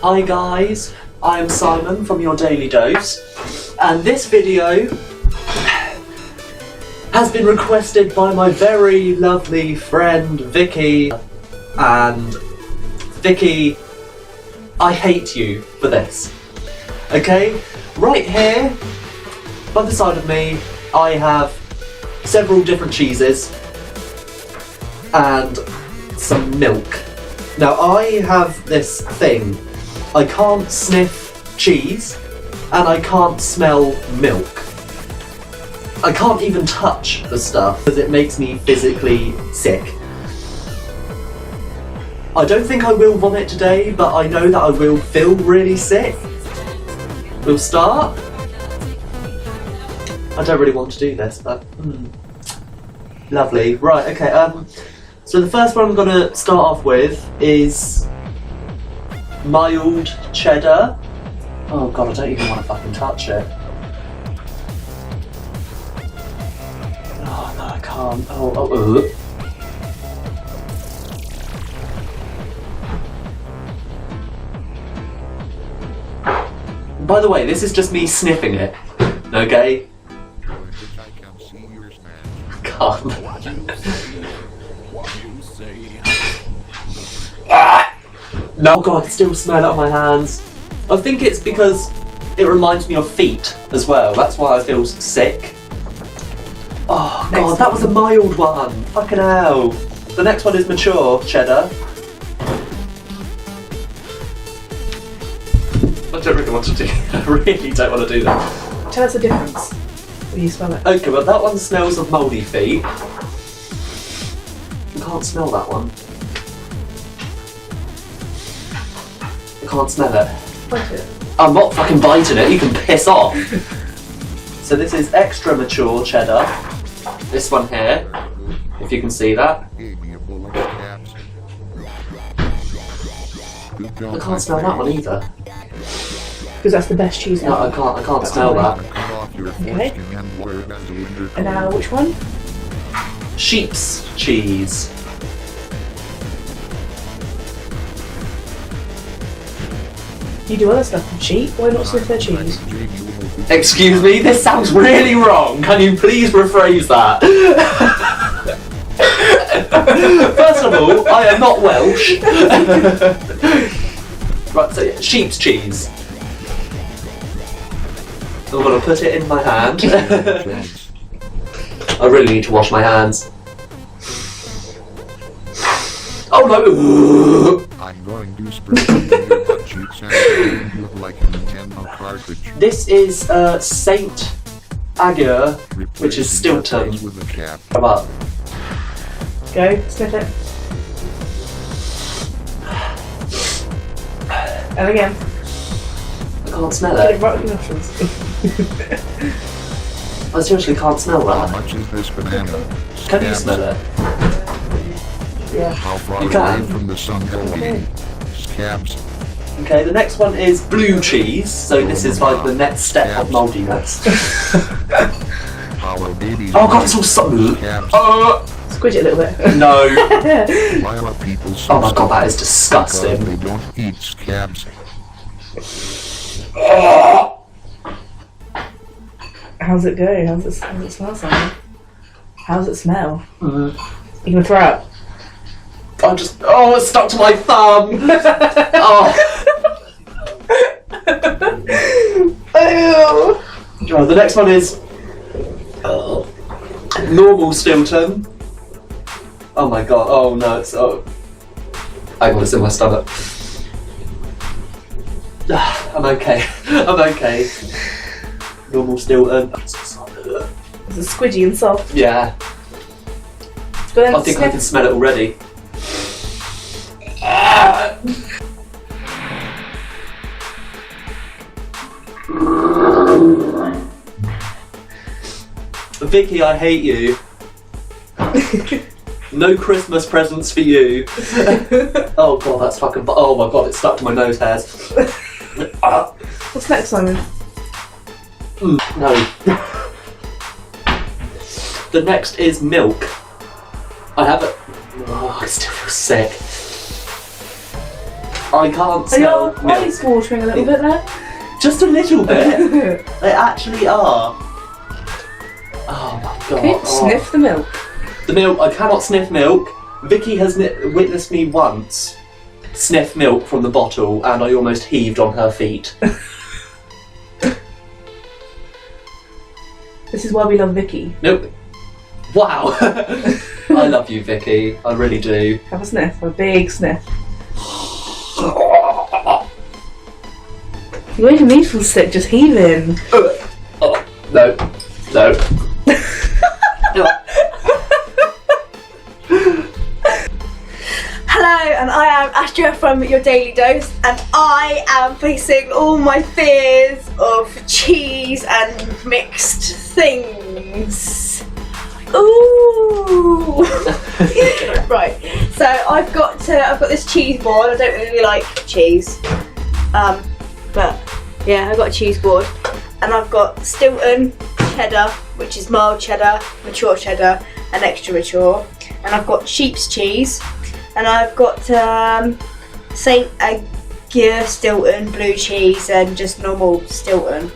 Hi guys, I am Simon from Your Daily Dose, and this video has been requested by my very lovely friend Vicky, and Vicky, I hate you for this. Okay, right here by the side of me I have several different cheeses and some milk. Now I have this thing, I can't sniff cheese and I can't smell milk. I can't even touch the stuff because it makes me physically sick. I don't think I will vomit today, but I know that I will feel really sick. We'll start. I don't really want to do this, but lovely. Right, okay, so the first one I'm going to start off with is mild cheddar. Oh god, I don't even want to fucking touch it. Oh no, I can't. By the way, this is just me sniffing it, okay? Can't. No, god, I can still smell it on my hands. I think it's because it reminds me of feet as well. That's why I feel sick. Oh god, that was a mild one. Fucking hell. The next one is mature cheddar. I don't really want to do that. I really don't want to do that. Tell us the difference when you smell it. Okay, well that one smells of mouldy feet. You can't smell that one. I can't smell it. Bite it. I'm not fucking biting it, you can piss off. So this is extra mature cheddar. This one here, if you can see that. I can't smell that one either. Because that's the best cheese No, ever. I can't smell that. Okay. And now which one? Sheep's cheese. You do other stuff with sheep, why not sniff their cheese? Excuse me, this sounds really wrong. Can you please rephrase that? First of all, I am not Welsh. Right, so yeah, sheep's cheese. I'm gonna put it in my hand. I really need to wash my hands. Oh no! I'm going to spray your butt cheeks and you look like a Nintendo cartridge. This is Saint Agur, which is Stilton. With a cap. Come up. Go, sniff it. And again. I can't smell Get it it. right with your nostrils. I seriously can't smell How that. much is this banana? Can you smell it? Yeah. How far You away can. from the sun go we? Scabs. Okay, the next one is blue cheese. So this is like the next step of mouldiness. How are babies? Oh god, it's all so. Scabs. Squidge it a little bit. No. Why are people so Oh my god, that is because disgusting. they don't eat scabs? How's it go? How's it smell, Simon? How's it smell? Mm. You gonna throw up? Oh, it's stuck to my thumb. Oh. Oh, the next one is normal Stilton. Oh my god, oh no, it's hang on, it's in my stomach. I'm okay. I'm okay. Normal Stilton. Is it squidgy and soft? Yeah. But then I think I can smell it already. Vicky, I hate you. No Christmas presents for you. Oh god, that's fucking. Oh my god, it's stuck to my nose hairs. What's next, Simon? No. The next is milk. I have it. Oh, I still feel sick. I can't Are smell your milk. eyes watering a little bit there? Just a little bit. They actually are. Oh my god. Okay, sniff the milk. The milk, I cannot sniff milk. Vicky has witnessed me once sniff milk from the bottle and I almost heaved on her feet. This is why we love Vicky. Nope. Wow. I love you, Vicky. I really do. Have a sniff, a big sniff. You're making me feel sick just heaving. Oh, no. No. Hello, and I am Astra from Your Daily Dose, and I am facing all my fears of cheese and mixed things. Ooh! Right, so I've got this cheese board. I don't really like cheese, but yeah, I've got a cheese board, and I've got Stilton cheddar, which is mild cheddar, mature cheddar, and extra mature, and I've got sheep's cheese. And I've got St. Agur Stilton blue cheese and just normal Stilton,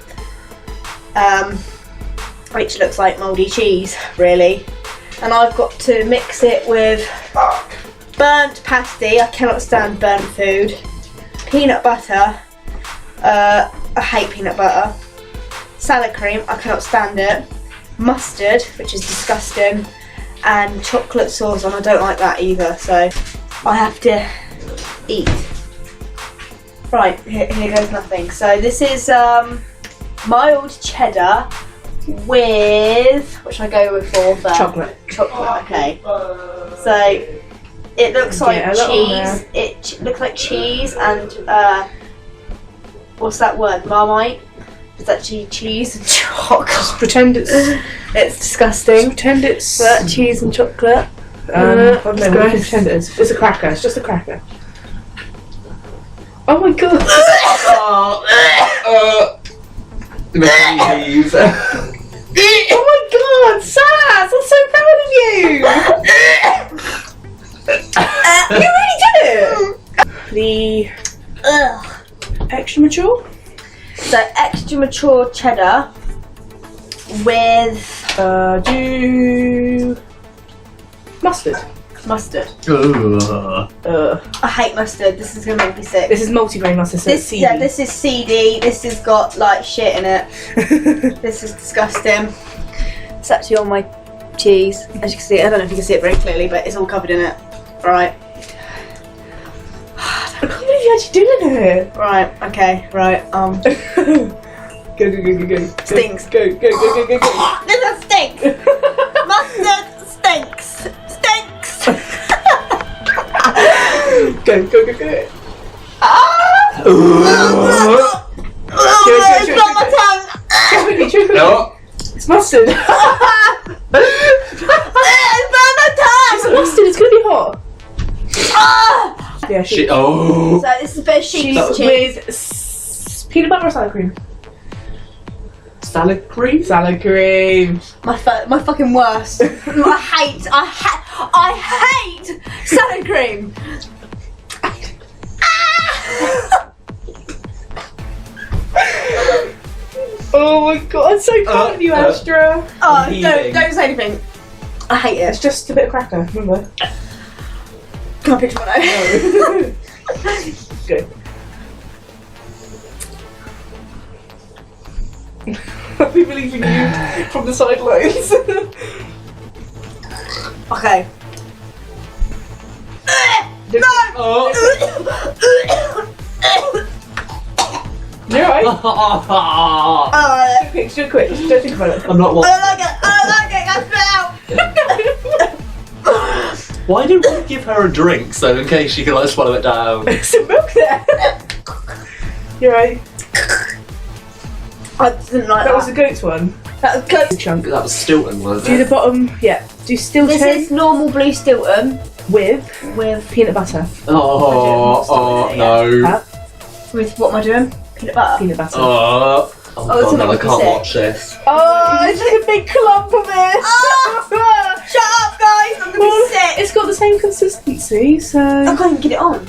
which looks like mouldy cheese, really. And I've got to mix it with burnt pasty. I cannot stand burnt food. Peanut butter. I hate peanut butter. Salad cream. I cannot stand it. Mustard, which is disgusting. And chocolate sauce, and I don't like that either, so I have to eat. Right, here goes nothing. So this is mild cheddar with, what should I go with for first? Chocolate. Chocolate, okay. So it looks like Yeah, a lot on cheese. It looks like cheese and what's that word? Marmite? It's actually cheese and chocolate. Just pretend it's. It's disgusting. Pretend it's. But cheese and chocolate. I don't know what you gross. can pretend it is. It's a cracker. It's just a cracker. Oh my god. Oh my god, Sass! I'm so proud of you! You really did it! The extra mature? So extra mature cheddar with Do mustard. mustard. Uh, I hate mustard. This is gonna make me sick. this is multi-grain mustard, so it's This, seedy. yeah, this is seedy. This has got like shit in it. This is disgusting. It's actually on my cheese, as you can see. I don't know if you can see it very clearly, but it's all covered in it. Right. I can't believe you're actually doing it. Right. Okay. Right. Go. Stinks. Go. This is stink. Mustard stinks. Stinks. Go. Ah! It's on my tongue. Chew quickly. No. It's mustard. It's on my It's tongue. mustard. It's gonna be hot. Ah! Yeah, Shit. Oh. So this is a bit of sheep's cheese. with peanut butter or salad cream? Salad cream? Salad cream. My fucking worst. I hate salad cream. Oh my god, I'm so proud of you, Astra. Oh, Heaving. don't say anything. I hate It's it. just a bit of cracker, remember? Can I picture my nose? Good. I'll be believing you from the sidelines. Okay. Oh. You're right. Oh, Do it quick. Just don't think about it. I'm not I what. don't like it. I don't like it. I spit out. Why didn't we give her a drink so in case she could like swallow it down? There's some milk there. You're right. I didn't like That that. was the goat's one. That was good. Chunk. That was Stilton, wasn't Do it? the bottom. Yeah. Do Stilton This is normal blue Stilton with peanut butter. Oh no. Huh? with what am I doing? Peanut butter. Peanut butter. Oh it's god, no, gonna I make me can't sick. watch this. Oh, it's like a big clump of it. Ah! Shut up, guys! I'm gonna Well, be sick. It's got the same consistency, so. I can't even get it on.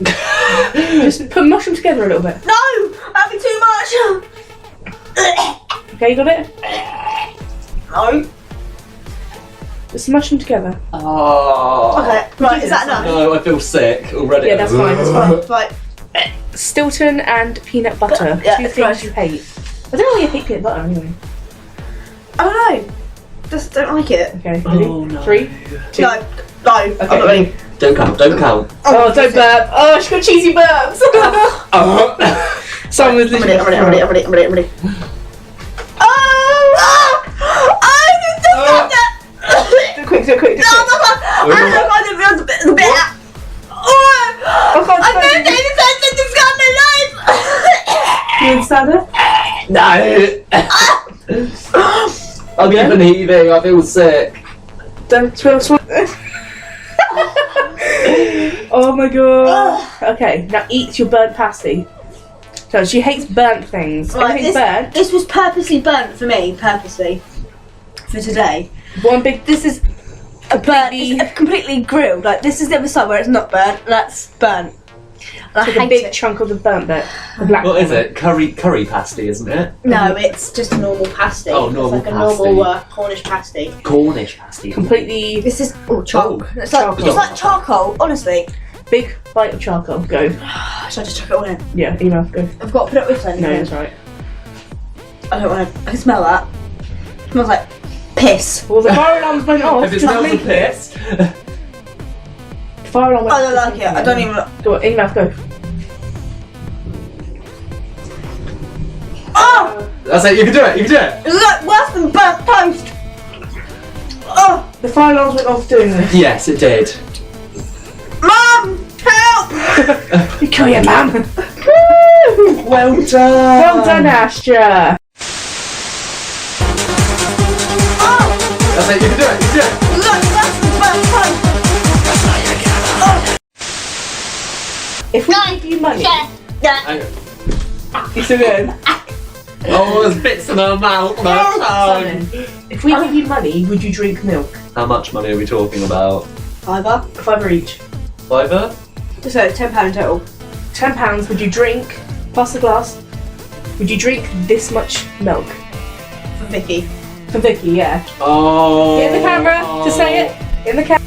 Just put mush them together a little bit. No! That'd be too much! Okay, you got it? No. Just mush them together. Oh. Okay, right, is that enough? No, I feel sick already. Yeah, that's fine, that's fine. Right. Stilton and peanut butter. Yeah, Two it's things gross. you hate. I don't know why you hate peanut butter anyway. I don't know. Just don't like it. Okay, ready? Oh, no. 3, 2. No, no. I'm not ready. Don't count, don't count. Oh, don't burp. Oh, she's got cheesy burps. Someone was I'm literally. ready. Oh! Do it quick. No, I didn't realize the bit out. Oh! God, I'm going to take this out to describe my life! You understand it? No! I'm even heaving, I feel sick. Don't swim. Oh my god. Okay, now eat your burnt pasty. So she hates burnt things. Right, Everything's burnt. this was purposely burnt for me, purposely. For today. One big. This is It's completely grilled. Like, this is the other side where it's not burnt, and that's burnt. And I like a hate big it. chunk of the burnt bit. The black. What is it? Curry pasty, isn't it? No, it's just a normal pasty. Oh, normal it's like pasty. a normal Cornish pasty. Cornish pasty. Completely This is chalk. Oh, It's like charcoal. it's like charcoal. Honestly, big bite of charcoal. Go. should I just chuck it all in? Yeah, email. Go. I've got to put it with something. No, that's right. I don't want to. I can smell that. It smells like piss. Well, the fire alarms went off. If it Just smells of make it. piss. The fire alarm went I don't like it. I don't even. Go on, email. Go. Oh! That's it, you can do it, It's like worse than burnt toast. Oh! The fire alarms went off doing this. Yes, it did. Mum! Help! You kill your mum. Well done! Well done, Astra. Oh! That's it, you can do it, It's like worse than burnt toast. If we give you money, Hang on. you still good? Oh, there's bits in her mouth, my tongue. If we give you money, would you drink milk? How much money are we talking about? Fiver. $5 each. Fiver? So £10 total. £10. Would you drink? Pass the glass. Would you drink this much milk? For Vicky. For Vicky, yeah. Oh. In the camera to say it. In the camera.